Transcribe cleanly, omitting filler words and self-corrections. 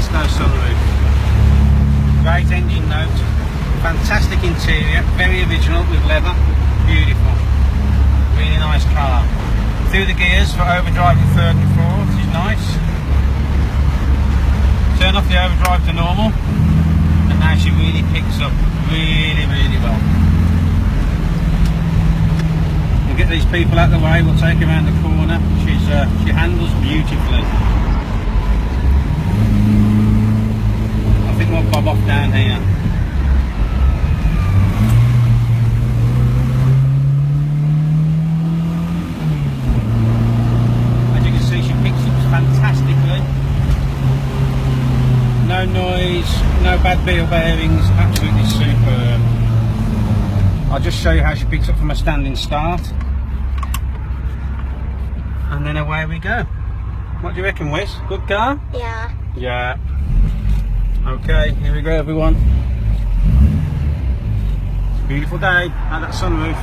Shenstone sunroof. Great engine note, fantastic interior, very original with leather, beautiful, really nice car. Through the gears for overdrive to third and fourth is nice. Turn off the overdrive to normal, and now she really picks up really well. We'll get these people out of the way, we'll take her around the corner. She handles beautifully. I think we'll bob off down here. As you can see, she picks up fantastically. No noise, no bad wheel bearings, absolutely superb. I'll just show you how she picks up from a standing start. And then away we go. What do you reckon, Wiz? Good car? Yeah. Yeah. Okay, here we go everyone. It's a beautiful day at that sunroof.